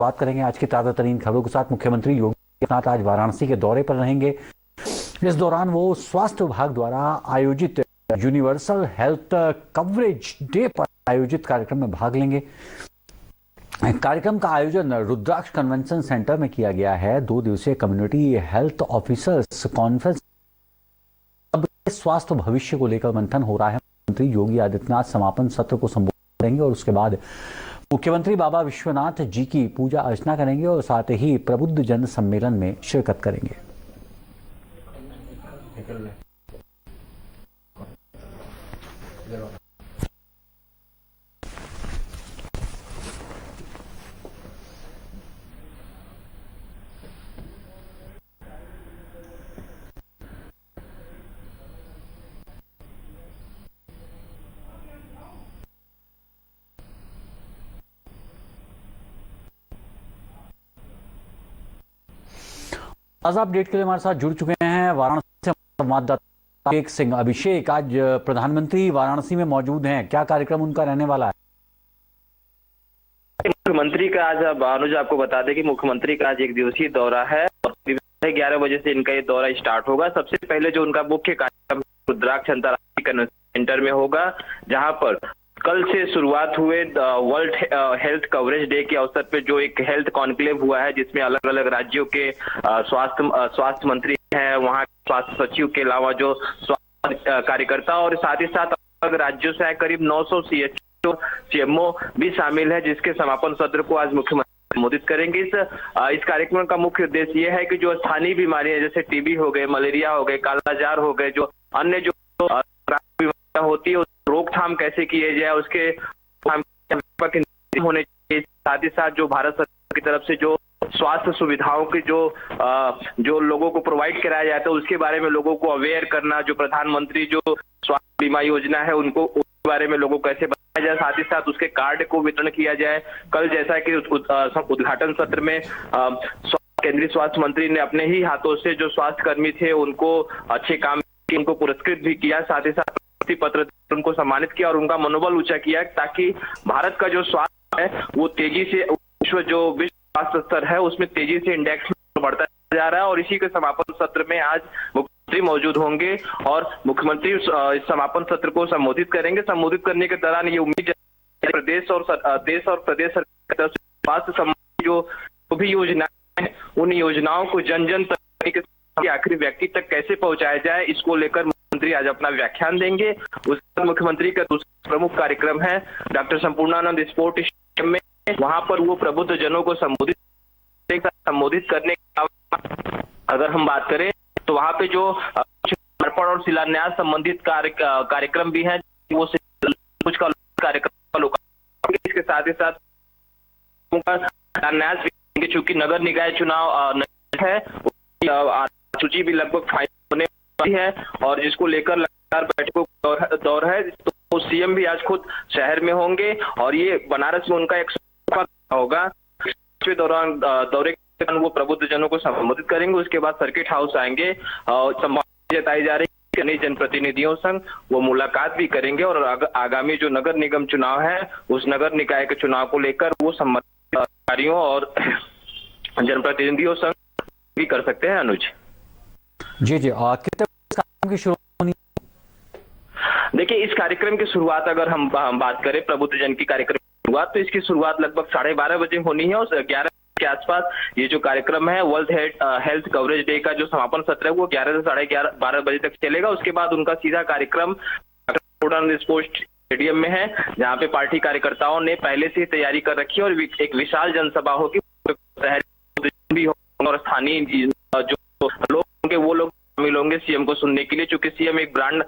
बात करेंगे आज की ताजा तरीन खबरों के साथ। मुख्यमंत्री योगी आदित्यनाथ आज वाराणसी के दौरे पर रहेंगे। इस दौरान वो स्वास्थ्य विभाग द्वारा आयोजित यूनिवर्सल हेल्थ कवरेज डे पर आयोजित कार्यक्रम में भाग लेंगे। कार्यक्रम का आयोजन रुद्राक्ष कन्वेंशन सेंटर में किया गया है। 2 दिवसीय कम्युनिटी हेल्थ ऑफिसर्स कॉन्फ्रेंस स्वास्थ्य भविष्य को लेकर मंथन हो रहा है। मुख्यमंत्री योगी आदित्यनाथ समापन सत्र को संबोधित करेंगे और उसके बाद मुख्यमंत्री बाबा विश्वनाथ जी की पूजा अर्चना करेंगे और साथ ही प्रबुद्ध जन सम्मेलन में शिरकत करेंगे। ताजा अपडेट के लिए हमारे साथ जुड़ चुके हैं वाराणसी से संवाददाता अभिषेक सिंह। अभिषेक, आज प्रधानमंत्री वाराणसी में मौजूद हैं, क्या कार्यक्रम उनका रहने वाला है? मुख्यमंत्री का आज अनुज आपको बता दें कि मुख्यमंत्री का आज 1 दिवसीय दौरा है और 11 बजे से इनका ये दौरा स्टार्ट होगा। सबसे पहले जो उनका मुख्य कार्यक्रम रुद्राक्ष अंतर्राष्ट्रीय कन्वेंशन सेंटर में होगा, जहां पर कल से शुरुआत हुए वर्ल्ड हेल्थ कवरेज डे के अवसर पे जो एक हेल्थ कॉन्क्लेव हुआ है, जिसमें अलग अलग राज्यों के स्वास्थ्य मंत्री हैं, वहां स्वास्थ्य सचिव के अलावा जो स्वास्थ्य कार्यकर्ता और साथ ही साथ अलग राज्यों से करीब 900 सीएमओ भी शामिल है, जिसके समापन सत्र को आज मुख्यमंत्री संबोधित करेंगे। इस कार्यक्रम का मुख्य उद्देश्य ये है कि जो स्थानीय बीमारियां जैसे टीबी हो गए, मलेरिया हो गए, कालाजार हो गए, जो अन्य जो बीमारियां होती है रोकथाम कैसे किए जाए, उसके होने चाहिए। साथ ही साथ जो भारत सरकार की तरफ से जो स्वास्थ्य सुविधाओं की जो लोगों को प्रोवाइड कराया जाता है, उसके बारे में लोगों को अवेयर करना, जो प्रधानमंत्री जो स्वास्थ्य बीमा योजना है उनको उसके बारे में लोगों को कैसे बताया जाए, साथ ही साथ उसके कार्ड को वितरण किया जाए। कल जैसा कि उद्घाटन सत्र में केंद्रीय स्वास्थ्य मंत्री ने अपने ही हाथों से जो स्वास्थ्य कर्मी थे उनको अच्छे काम किए, उनको पुरस्कृत भी किया, साथ ही साथ पत्र उनको सम्मानित किया और उनका मनोबल ऊंचा किया, ताकि भारत का जो स्वास्थ्य है वो तेजी से विश्व स्वास्थ्य स्तर है उसमें तेजी से इंडेक्स में बढ़ता जा रहा है। और इसी के समापन सत्र में आज मुख्यमंत्री मौजूद होंगे और मुख्यमंत्री इस समापन सत्र को संबोधित करेंगे। संबोधित करने के दौरान ये उम्मीद है प्रदेश और प्रदेश सरकार स्वास्थ्य संबंधी जो भी योजनाएं हैं, उन योजनाओं को जन जन तक के आखिरी व्यक्ति तक कैसे पहुंचाया जाए, इसको लेकर मुख्यमंत्री आज अपना व्याख्यान देंगे। उसके मुख्यमंत्री का दूसरा प्रमुख कार्यक्रम है डॉक्टर संपूर्णानंद स्पोर्ट स्टेडियम में। वहां पर वो प्रबुद्ध जनों को संबोधित करने का, अगर हम बात करें तो वहां पे जो अर्पण और शिलान्यास संबंधित कार्यक्रम भी है, वो कुछ का कार्यक्रम इसके साथ ही साथ शिलान्यास भी, चूंकि नगर निकाय चुनाव है, सूची भी लगभग फाइनल होने वाली है और जिसको लेकर लगातार बैठकों का दौर है। तो सीएम भी आज खुद शहर में होंगे और ये बनारस में उनका एक होगा। दौरे के दौरान वो प्रबुद्ध जनों को संबोधित करेंगे। उसके बाद सर्किट हाउस आएंगे और संभावना जताई जा रही है कि जनप्रतिनिधियों संग वो मुलाकात भी करेंगे और आगामी जो नगर निगम चुनाव है, उस नगर निकाय के चुनाव को लेकर वो संबंधित अधिकारियों और जनप्रतिनिधियों संग भी कर सकते हैं। अनुज जी कितने कार्यक्रम की शुरुआत होनी? देखिए, इस कार्यक्रम की शुरुआत अगर हम बात करें प्रबुद्ध जन की कार्यक्रम की शुरुआत, तो इसकी शुरुआत लगभग 12:30 बजे होनी है और 11 के आसपास ये जो कार्यक्रम है वर्ल्ड हेल्थ कवरेज डे का जो समापन सत्र है वो 11 से 12:30 बजे तक चलेगा। उसके बाद उनका सीधा कार्यक्रम स्पोर्ट्स स्टेडियम में है, जहाँ पे पार्टी कार्यकर्ताओं ने पहले से तैयारी कर रखी है और एक विशाल जनसभा होगी भी और स्थानीय जो लोग होंगे वो लोग शामिल होंगे सीएम को सुनने के लिए। चूंकि सीएम एक ब्रांड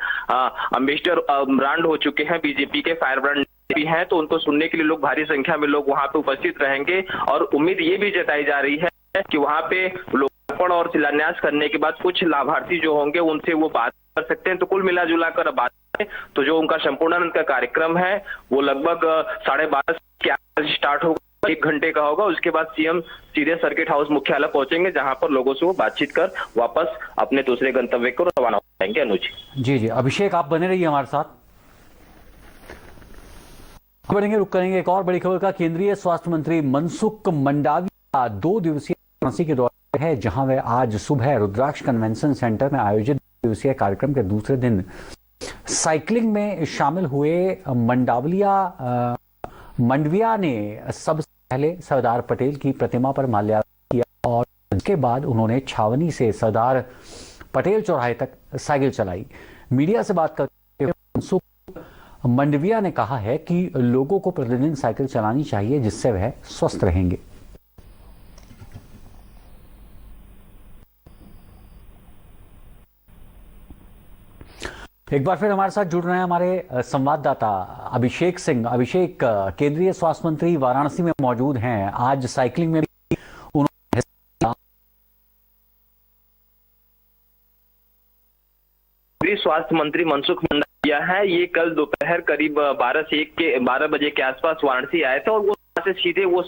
अम्बेसडर ब्रांड हो चुके हैं, बीजेपी के फायर ब्रांड भी हैं, तो उनको सुनने के लिए लोग भारी संख्या में लोग वहां पे उपस्थित रहेंगे और उम्मीद ये भी जताई जा रही है कि वहां पे लोकार्पण और शिलान्यास करने के बाद कुछ लाभार्थी जो होंगे उनसे वो बात कर सकते हैं। तो कुल मिला जुला कर बात करें तो जो उनका संपूर्णानंद का कार्यक्रम है वो लगभग 12:30 के आसपास स्टार्ट होगा, 1 घंटे का होगा। उसके बाद सीएम सीधे सर्किट हाउस मुख्यालय पहुंचेंगे, जहां पर लोगों से वो बातचीत कर वापस अपने दूसरे गंतव्य को रवाना हो जाएंगे। अनुज जी अभिषेक, आप बने रहिए हमारे साथ। बढ़ेंगे, रुक करेंगे एक और बड़ी खबर का। केंद्रीय स्वास्थ्य मंत्री मनसुख मंडाविया 2 दिवसीय वाराणसी के दौरे पर है, जहां वे आज सुबह रुद्राक्ष कन्वेंशन सेंटर में आयोजित 2 दिवसीय कार्यक्रम के दूसरे दिन साइकिलिंग में शामिल हुए। मंडविया ने सबसे पहले सरदार पटेल की प्रतिमा पर माल्यार्पण किया और इसके बाद उन्होंने छावनी से सरदार पटेल चौराहे तक साइकिल चलाई। मीडिया से बात करते हुए मनसुख मंडविया ने कहा है कि लोगों को प्रतिदिन साइकिल चलानी चाहिए, जिससे वह स्वस्थ रहेंगे। एक बार फिर हमारे साथ जुड़ रहे हैं हमारे संवाददाता अभिषेक सिंह। अभिषेक, केंद्रीय स्वास्थ्य मंत्री वाराणसी में मौजूद हैं। आज साइकिलिंग में स्वास्थ्य मंत्री मनसुख मंडाविया है। ये कल दोपहर करीब 12 बजे के आसपास वाराणसी आए थे और वो वहां से सीधे वो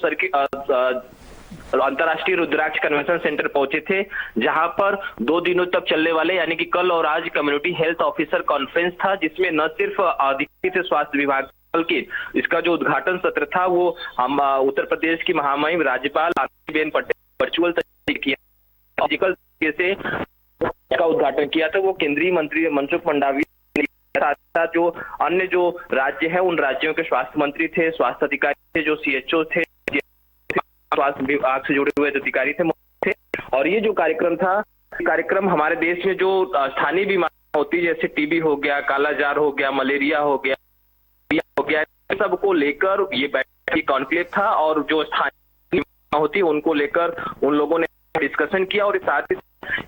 अंतर्राष्ट्रीय रुद्राक्ष कन्वेंशन सेंटर पहुंचे थे, जहां पर 2 दिनों तक चलने वाले यानी कि कल और आज कम्युनिटी हेल्थ ऑफिसर कॉन्फ्रेंस था, जिसमें न सिर्फ अधिकारी थे स्वास्थ्य विभाग बल्कि इसका जो उद्घाटन सत्र था वो हम उत्तर प्रदेश की महामहिम राज्यपाल आनंदीबेन पटेल वर्चुअल तरीके से का उद्घाटन किया था। वो केंद्रीय मंत्री मनसुख मंडाविया साथ जो अन्य जो राज्य है उन राज्यों के स्वास्थ्य मंत्री थे, स्वास्थ्य अधिकारी थे, जो CHO थे, स्वास्थ्य विभाग से जुड़े हुए अधिकारी थे। और ये जो कार्यक्रम हमारे देश में जो स्थानीय बीमारियां होती है, जैसे TB हो गया, कालाजार हो गया, मलेरिया हो गया, सबको लेकर ये बैठक कॉन्क्लेव था और जो स्थानीय बीमारियां होती है उनको लेकर उन लोगों ने डिस्कशन किया और साथ ही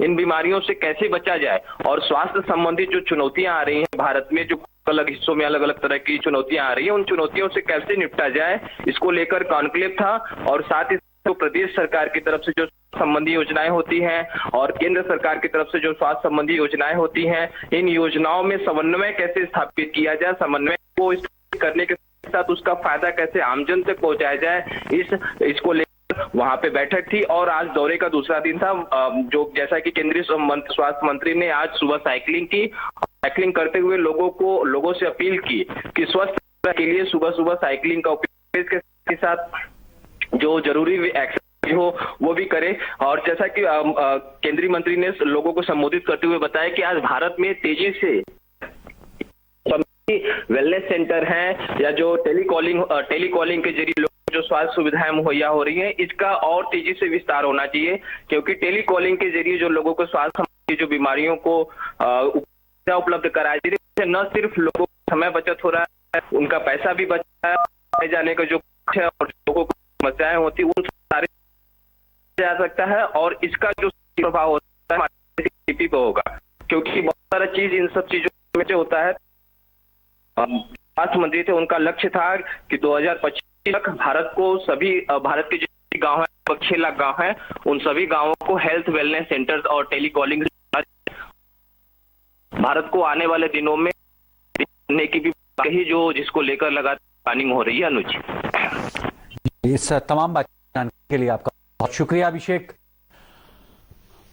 इन बीमारियों से कैसे बचा जाए और स्वास्थ्य संबंधी जो चुनौतियां आ रही हैं भारत में, जो अलग हिस्सों में अलग अलग तरह की चुनौतियां आ रही हैं, उन चुनौतियों से कैसे निपटा जाए, इसको लेकर कॉन्क्लेव था। और साथ ही तो प्रदेश सरकार की तरफ से जो संबंधी योजनाएं होती हैं और केंद्र सरकार की तरफ से जो स्वास्थ्य संबंधी योजनाएं होती हैं, इन योजनाओं में समन्वय कैसे स्थापित किया जाए, समन्वय को करने के साथ उसका फायदा कैसे आमजन तक पहुंचाया जाए, इसको लेकर वहां पे बैठक थी। और आज दौरे का दूसरा दिन था, जो जैसा कि केंद्रीय स्वास्थ्य मंत्री ने आज सुबह साइकिलिंग करते हुए लोगों से अपील की कि स्वस्थ के लिए सुबह साइकिलिंग का उपयोग के साथ जो जरूरी एक्सरसाइज हो वो भी करे। और जैसा कि केंद्रीय मंत्री ने लोगों को संबोधित करते हुए बताया कि आज भारत में तेजी से वेलनेस सेंटर हैं या जो टेलीकॉलिंग के जरिए जो स्वास्थ्य सुविधाएं मुहैया हो रही हैं, इसका और तेजी से विस्तार होना चाहिए, क्योंकि टेलीकॉलिंग के जरिए जो लोगों को स्वास्थ्य संबंधी जो बीमारियों को उपलब्ध कराई जा रही है, न सिर्फ लोगों को समय बचत हो रहा है, उनका पैसा भी बच रहा है, जाने का जो है और लोगों को समस्याएं होती है उन सारे जा सकता है और इसका जो प्रभाव होता है हमारे GDP पे होगा, क्योंकि बहुत सारा चीज इन सब चीजों में होता है। स्वास्थ्य मंत्री थे, उनका लक्ष्य था कि 2025 तक भारत के जो गांव है 6 लाख गांव है, उन सभी गांवों को हेल्थ वेलनेस सेंटर्स और टेलीकॉलिंग भारत को आने वाले दिनों में की भी कही जो जिसको लेकर लगातार प्लानिंग हो रही है। अनुज, इस तमाम बात जानकारी के लिए आपका बहुत शुक्रिया अभिषेक।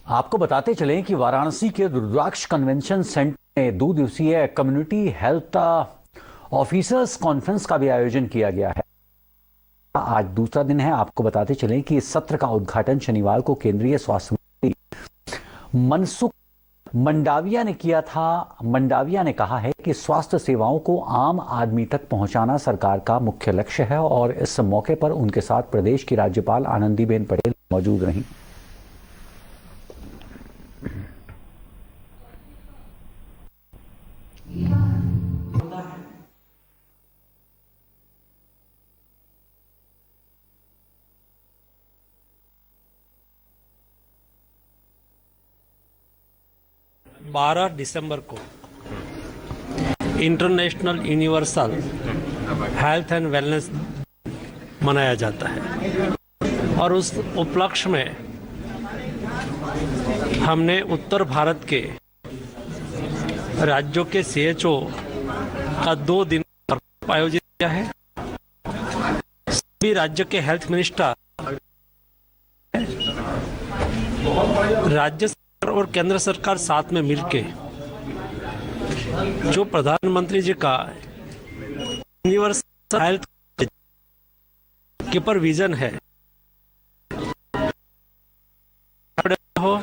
आपको बताते चलें कि वाराणसी के रुद्राक्ष कन्वेंशन सेंटर में 2 दिवसीय कम्युनिटी हेल्थ ऑफिसर्स कॉन्फ्रेंस का भी आयोजन किया गया है। आज दूसरा दिन है। आपको बताते चलें कि इस सत्र का उद्घाटन शनिवार को केंद्रीय स्वास्थ्य मंत्री मनसुख मंडाविया ने किया था। मंडाविया ने कहा है कि स्वास्थ्य सेवाओं को आम आदमी तक पहुंचाना सरकार का मुख्य लक्ष्य है और इस मौके पर उनके साथ प्रदेश की राज्यपाल आनंदीबेन पटेल मौजूद रहीं। दिसंबर को international universal health and wellness मनाया जाता है और उस उपलक्ष्य में हमने उत्तर भारत के राज्यों के CHO का 2 दिन आयोजित किया है। सभी राज्य के हेल्थ मिनिस्टर, राज्य और केंद्र सरकार साथ में मिलके जो प्रधानमंत्री जी का यूनिवर्सल हेल्थ के पर विजन है हो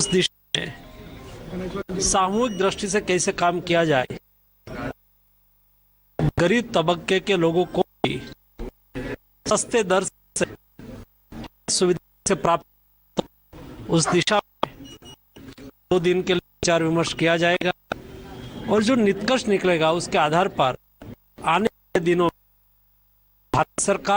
उस दिशा में सामूहिक दृष्टि से कैसे काम किया जाए, गरीब तबके के लोगों को भी सस्ते दर से सुविधा से प्राप्त उस दिशा में 2 दिन के लिए विचार विमर्श किया जाएगा और जो निष्कर्ष निकलेगा उसके आधार पर आने वाले दिनों में भारत सरकार